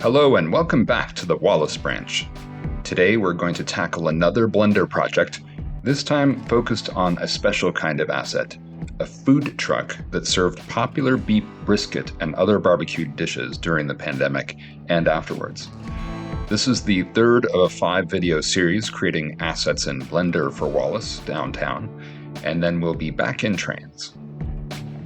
Hello and welcome back to the Wallace Branch. Today we're going to tackle another Blender project, this time focused on a special kind of asset, a food truck that served popular beef brisket and other barbecued dishes during the pandemic and afterwards. This is the third of a 5-video series creating assets in Blender for Wallace Downtown, and then we'll be back in Trainz.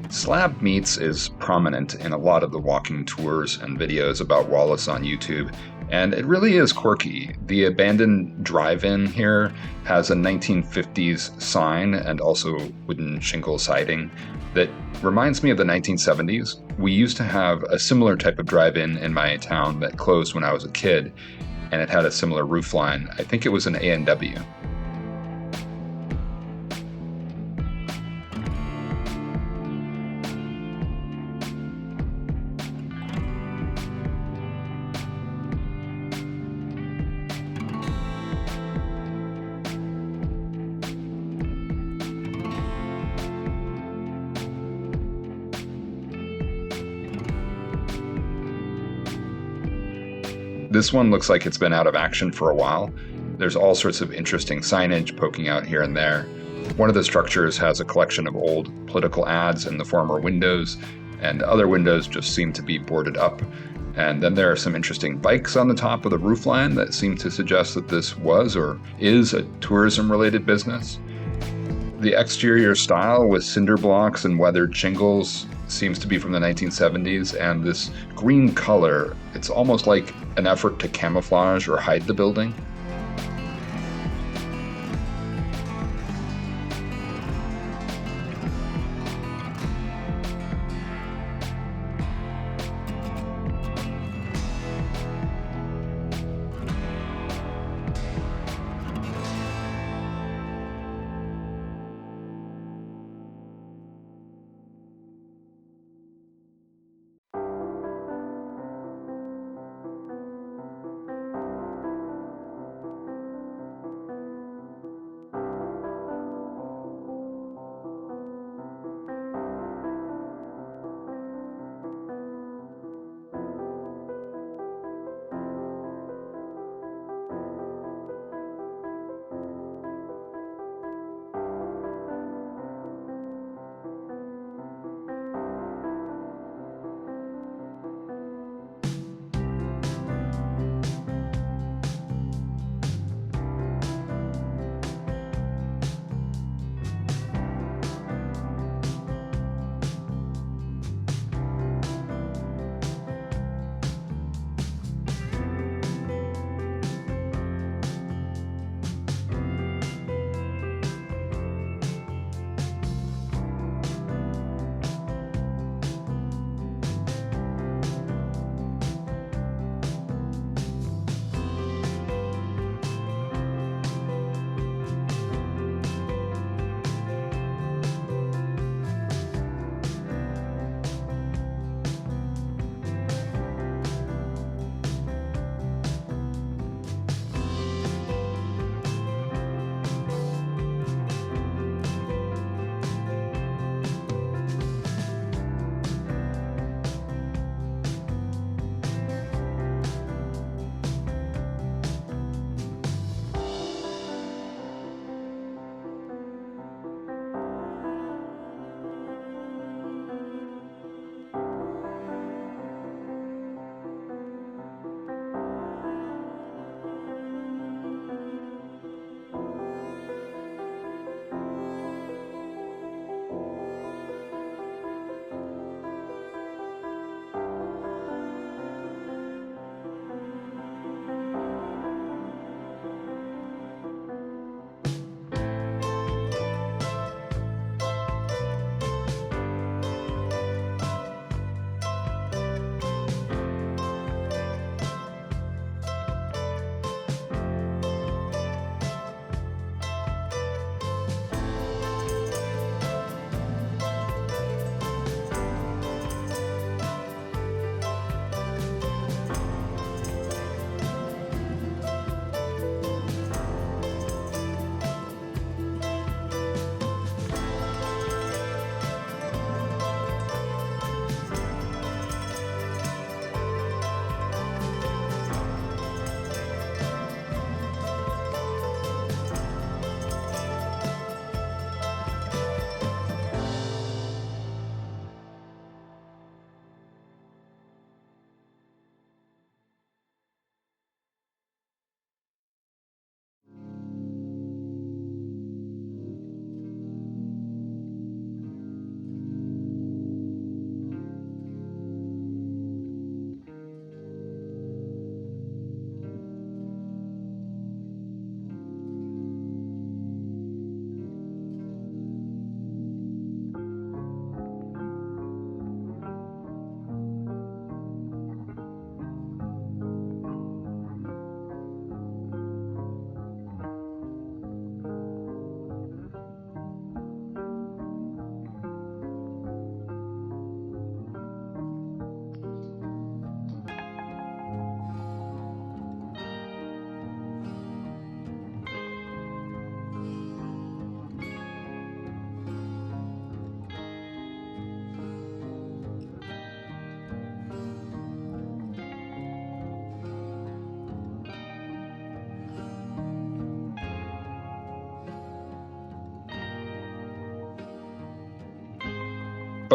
Slab Meats is prominent in a lot of the walking tours and videos about Wallace on YouTube, and it really is quirky. The abandoned drive-in here has a 1950s sign and also wooden shingle siding that reminds me of the 1970s. We used to have a similar type of drive-in in my town that closed when I was a kid, and it had a similar roofline. I think it was an A&W. This one looks like it's been out of action for a while. There's all sorts of interesting signage poking out here and there. One of the structures has a collection of old political ads in the former windows, and other windows just seem to be boarded up. And then there are some interesting bikes on the top of the roofline that seem to suggest that this was or is a tourism-related business. The exterior style with cinder blocks and weathered shingles seems to be from the 1970s, and this green color, it's almost like an effort to camouflage or hide the building.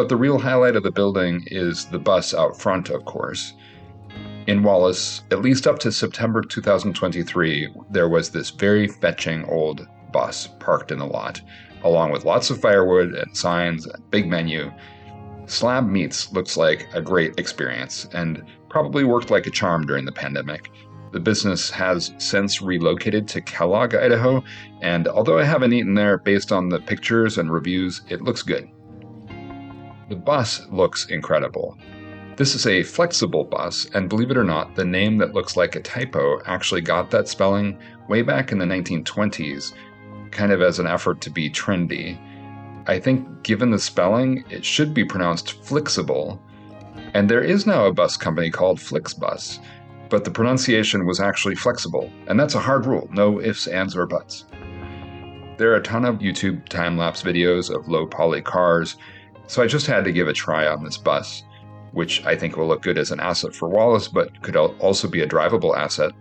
But the real highlight of the building is the bus out front, of course. In Wallace, at least up to September 2023, there was this very fetching old bus parked in the lot, along with lots of firewood and signs and big menu. Slab Meats looks like a great experience and probably worked like a charm during the pandemic. The business has since relocated to Kellogg, Idaho, and although I haven't eaten there, based on the pictures and reviews, it looks good. The bus looks incredible. This is a Flxible bus, and believe it or not, the name that looks like a typo actually got that spelling way back in the 1920s, kind of as an effort to be trendy. I think given the spelling, it should be pronounced Flxible, and there is now a bus company called Flixbus, but the pronunciation was actually Flxible, and that's a hard rule, no ifs, ands, or buts. There are a ton of YouTube time-lapse videos of low-poly cars, so I just had to give a try on this bus, which I think will look good as an asset for Wallace, but could also be a drivable asset.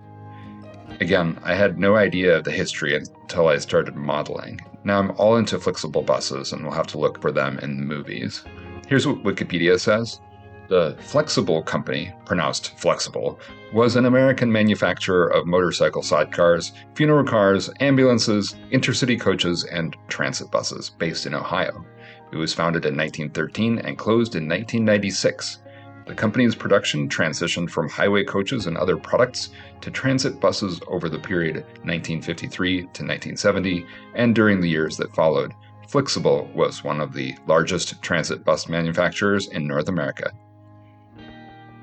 Again, I had no idea of the history until I started modeling. Now I'm all into Flxible buses, and we'll have to look for them in the movies. Here's what Wikipedia says. The Flxible company, pronounced Flxible, was an American manufacturer of motorcycle sidecars, funeral cars, ambulances, intercity coaches, and transit buses based in Ohio. It was founded in 1913 and closed in 1996. The company's production transitioned from highway coaches and other products to transit buses over the period 1953 to 1970 and during the years that followed. Flxible was one of the largest transit bus manufacturers in North America.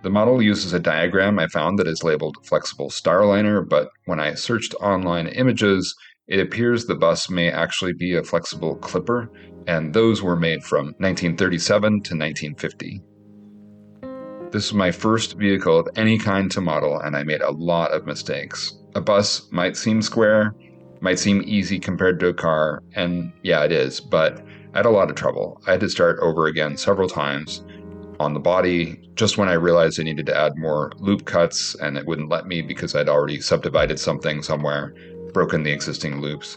The model uses a diagram I found that is labeled Flxible Starliner, but when I searched online images, it appears the bus may actually be a Flxible Clipper, and those were made from 1937 to 1950. This is my first vehicle of any kind to model, and I made a lot of mistakes. A bus might seem square, might seem easy compared to a car, and yeah, it is, but I had a lot of trouble. I had to start over again several times on the body, just when I realized I needed to add more loop cuts, and it wouldn't let me because I'd already subdivided something somewhere, broken the existing loops.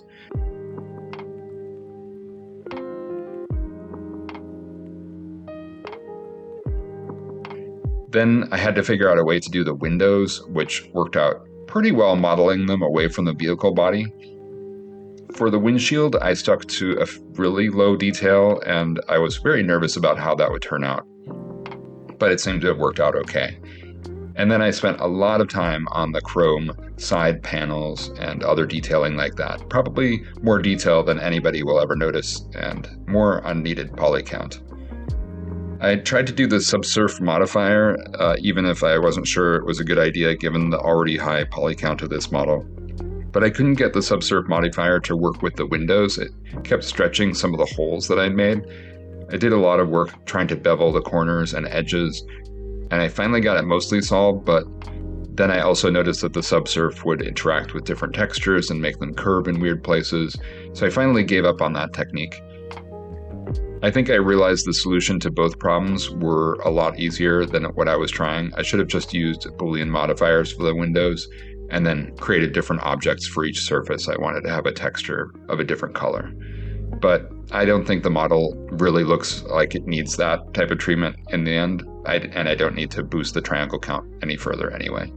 Then I had to figure out a way to do the windows, which worked out pretty well modeling them away from the vehicle body. For the windshield, I stuck to a really low detail, and I was very nervous about how that would turn out. But it seemed to have worked out okay. And then I spent a lot of time on the chrome side panels and other detailing like that. Probably more detail than anybody will ever notice, and more unneeded poly count. I tried to do the subsurf modifier, even if I wasn't sure it was a good idea given the already high poly count of this model. But I couldn't get the subsurf modifier to work with the windows. It kept stretching some of the holes that I'd made. I did a lot of work trying to bevel the corners and edges, and I finally got it mostly solved, but then I also noticed that the subsurf would interact with different textures and make them curve in weird places, so I finally gave up on that technique. I think I realized the solution to both problems were a lot easier than what I was trying. I should have just used Boolean modifiers for the windows and then created different objects for each surface I wanted to have a texture of a different color. But I don't think the model really looks like it needs that type of treatment in the end, and I don't need to boost the triangle count any further anyway.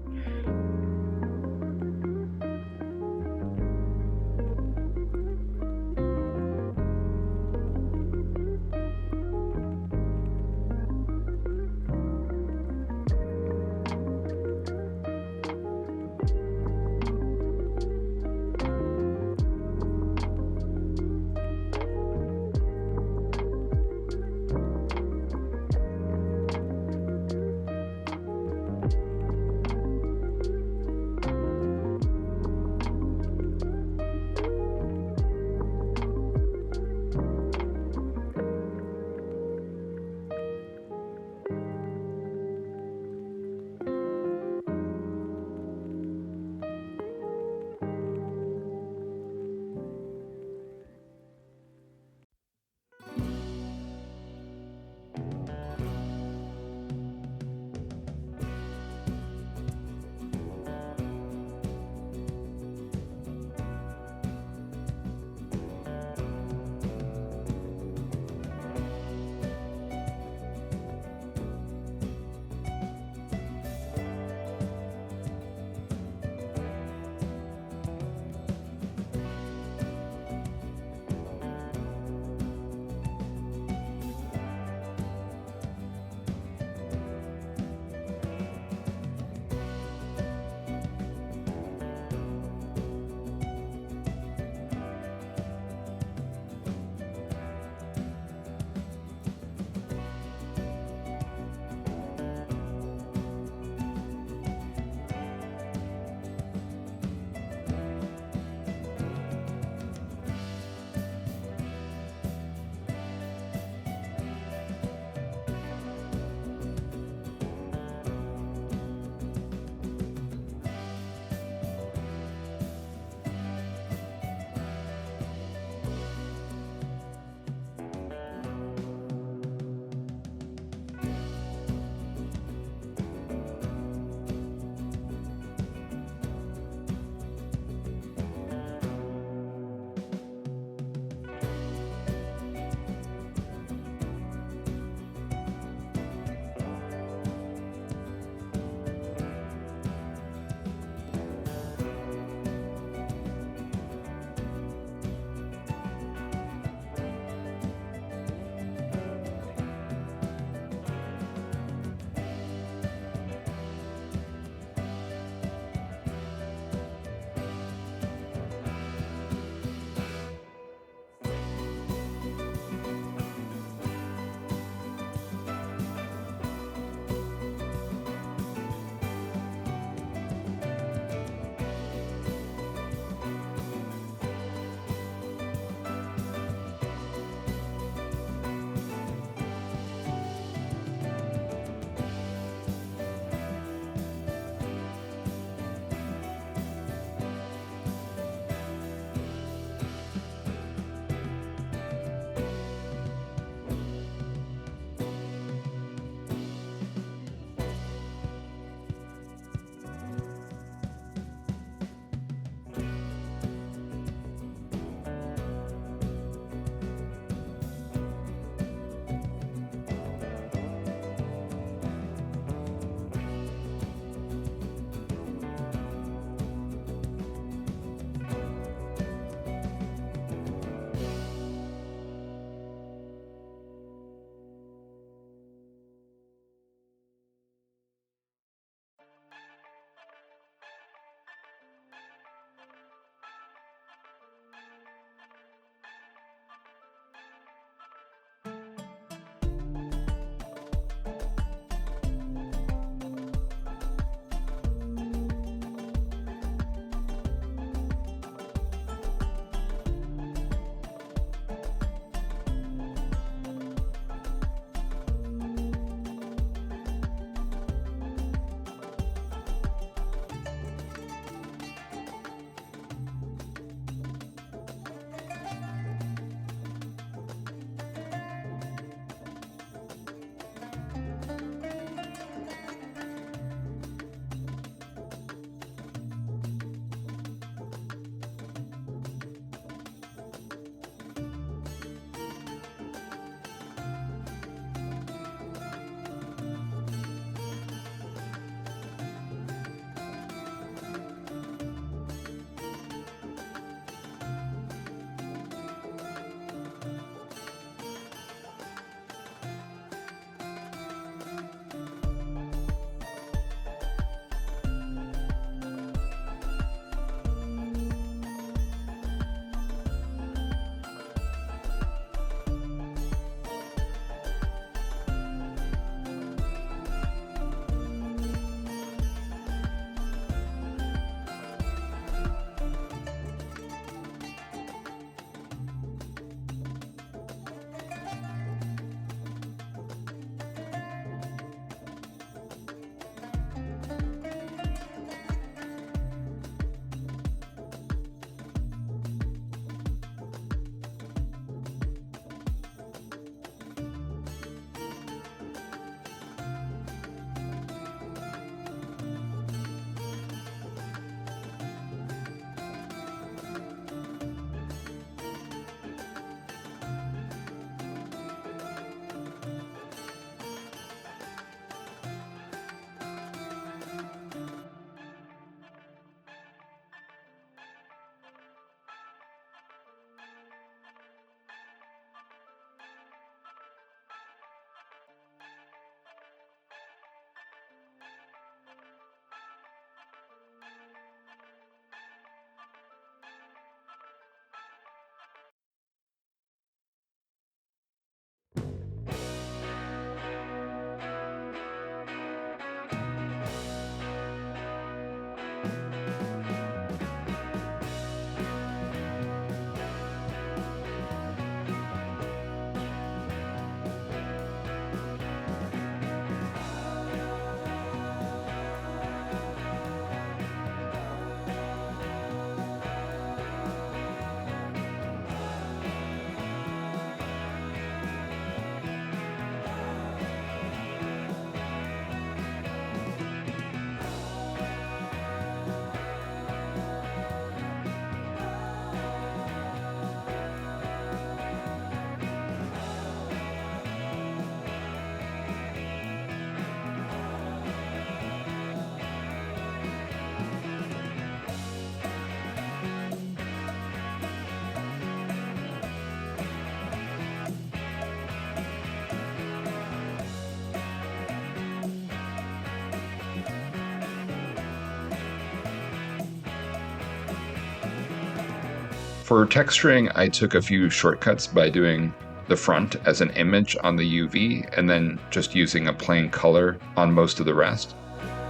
For texturing, I took a few shortcuts by doing the front as an image on the UV and then just using a plain color on most of the rest.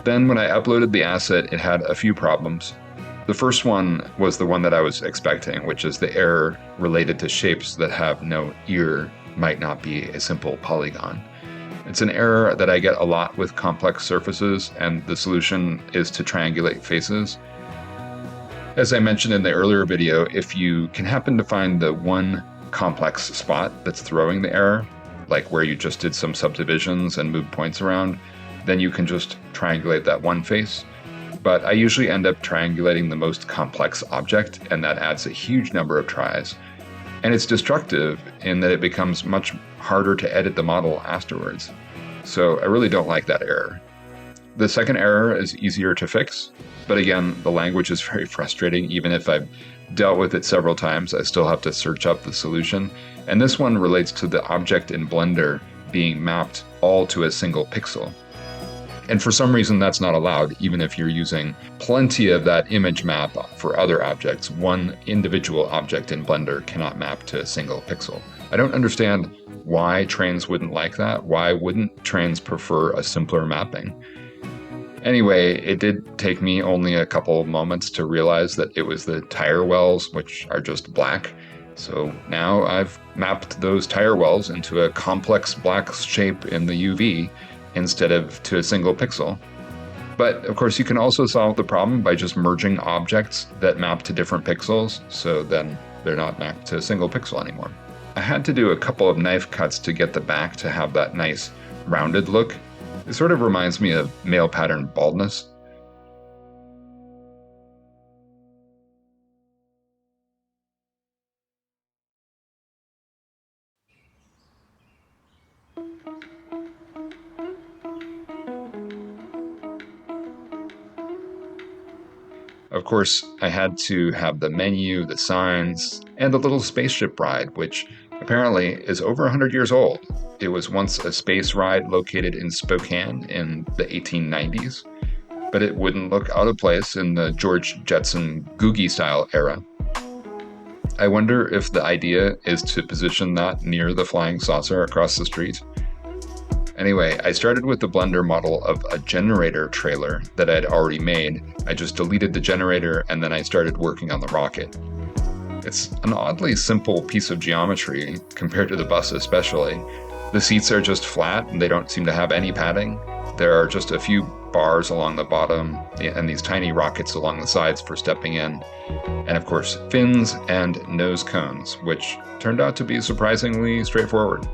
Then when I uploaded the asset, it had a few problems. The first one was the one that I was expecting, which is the error related to shapes that have no ear might not be a simple polygon. It's an error that I get a lot with complex surfaces, and the solution is to triangulate faces. As I mentioned in the earlier video, if you can happen to find the one complex spot that's throwing the error, like where you just did some subdivisions and moved points around, then you can just triangulate that one face. But I usually end up triangulating the most complex object, and that adds a huge number of tries. And it's destructive in that it becomes much harder to edit the model afterwards. So I really don't like that error. The second error is easier to fix, but again, the language is very frustrating. Even if I've dealt with it several times, I still have to search up the solution. And this one relates to the object in Blender being mapped all to a single pixel. And for some reason, that's not allowed, even if you're using plenty of that image map for other objects. One individual object in Blender cannot map to a single pixel. I don't understand why Trainz wouldn't like that. Why wouldn't Trainz prefer a simpler mapping? Anyway, it did take me only a couple of moments to realize that it was the tire wells, which are just black. So now I've mapped those tire wells into a complex black shape in the UV, instead of to a single pixel. But of course, you can also solve the problem by just merging objects that map to different pixels, so then they're not mapped to a single pixel anymore. I had to do a couple of knife cuts to get the back to have that nice rounded look. It sort of reminds me of male pattern baldness. Of course, I had to have the menu, the signs, and the little spaceship ride, which apparently is over 100 years old. It was once a space ride located in Spokane in the 1890s, but it wouldn't look out of place in the George Jetson Googie-style era. I wonder if the idea is to position that near the flying saucer across the street. Anyway, I started with the Blender model of a generator trailer that I'd already made. I just deleted the generator and then I started working on the rocket. It's an oddly simple piece of geometry compared to the bus especially. The seats are just flat and they don't seem to have any padding. There are just a few bars along the bottom and these tiny rockets along the sides for stepping in. And of course, fins and nose cones, which turned out to be surprisingly straightforward.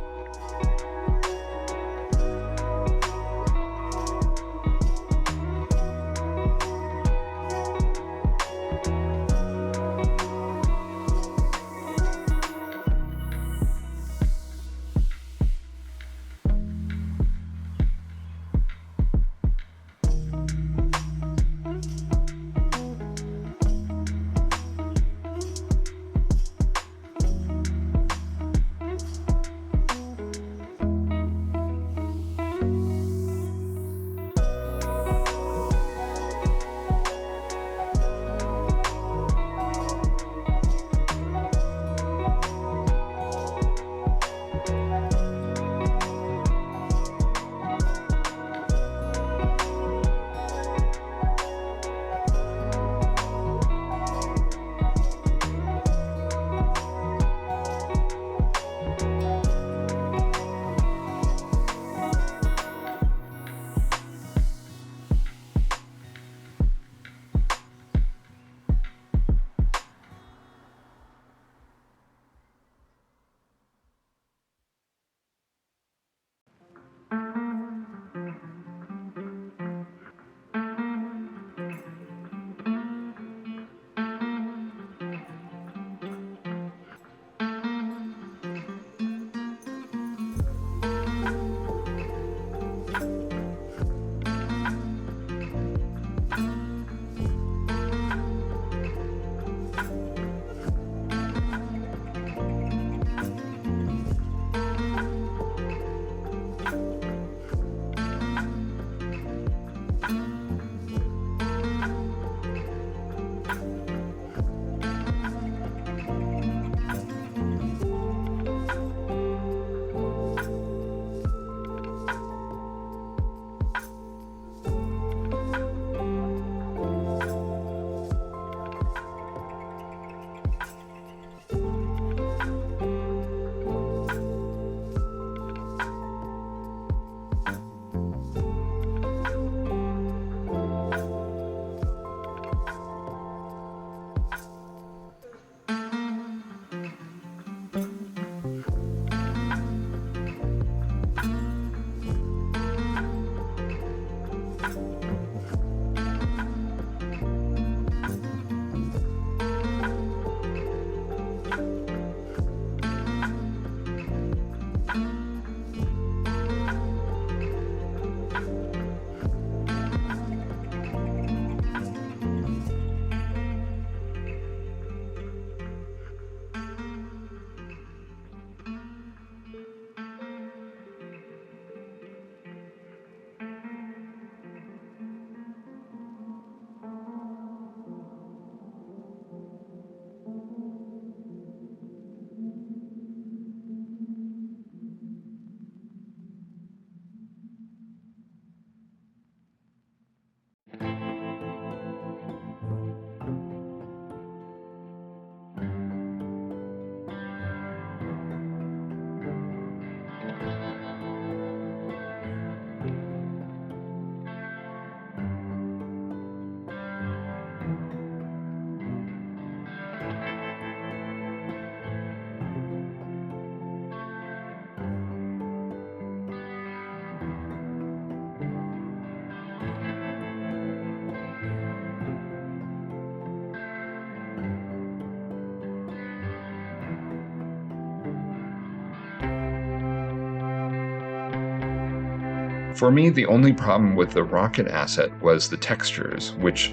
For me, the only problem with the rocket asset was the textures, which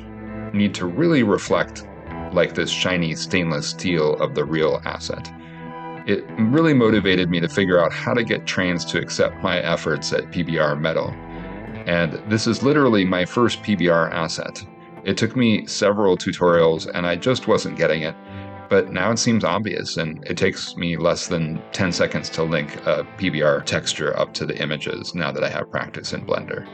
need to really reflect like this shiny stainless steel of the real asset. It really motivated me to figure out how to get Trainz to accept my efforts at PBR metal. And this is literally my first PBR asset. It took me several tutorials and I just wasn't getting it, but now it seems obvious and it takes me less than 10 seconds to link a PBR texture up to the images now that I have practice in Blender.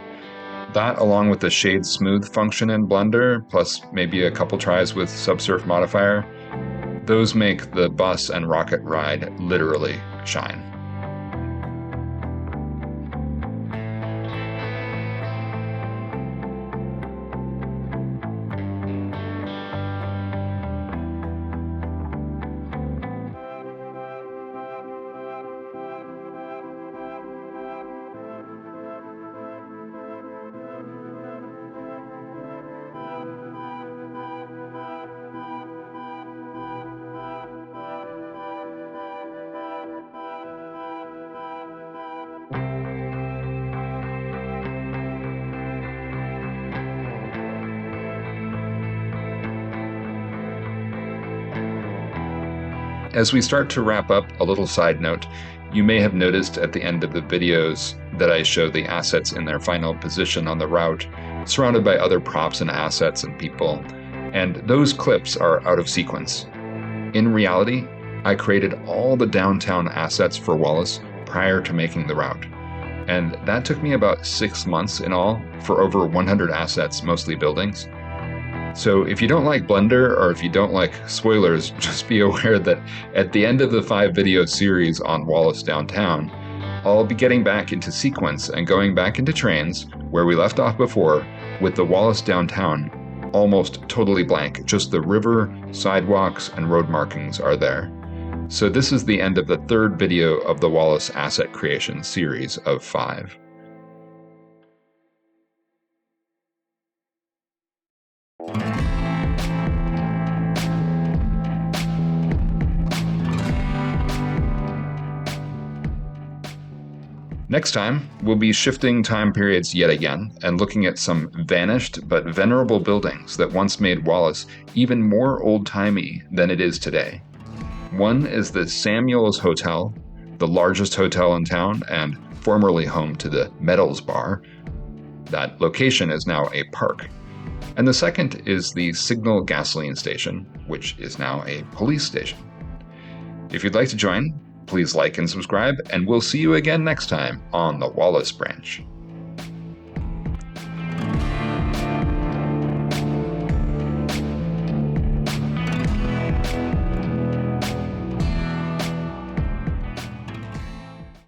That, along with the shade smooth function in Blender, plus maybe a couple tries with Subsurf modifier, those make the bus and rocket ride literally shine. As we start to wrap up, a little side note, you may have noticed at the end of the videos that I show the assets in their final position on the route, surrounded by other props and assets and people, and those clips are out of sequence. In reality, I created all the downtown assets for Wallace prior to making the route, and that took me about 6 months in all for over 100 assets, mostly buildings. So if you don't like Blender or if you don't like spoilers, just be aware that at the end of the 5-video series on Wallace Downtown, I'll be getting back into sequence and going back into Trainz, where we left off before, with the Wallace Downtown almost totally blank. Just the river, sidewalks, and road markings are there. So this is the end of the 3rd video of the Wallace Asset Creation series of 5. Next time, we'll be shifting time periods yet again and looking at some vanished but venerable buildings that once made Wallace even more old-timey than it is today. One is the Samuel's Hotel, the largest hotel in town and formerly home to the Metals Bar. That location is now a park. And the second is the Signal gasoline station, which is now a police station. If you'd like to join, please like and subscribe, and we'll see you again next time on the Wallace Branch.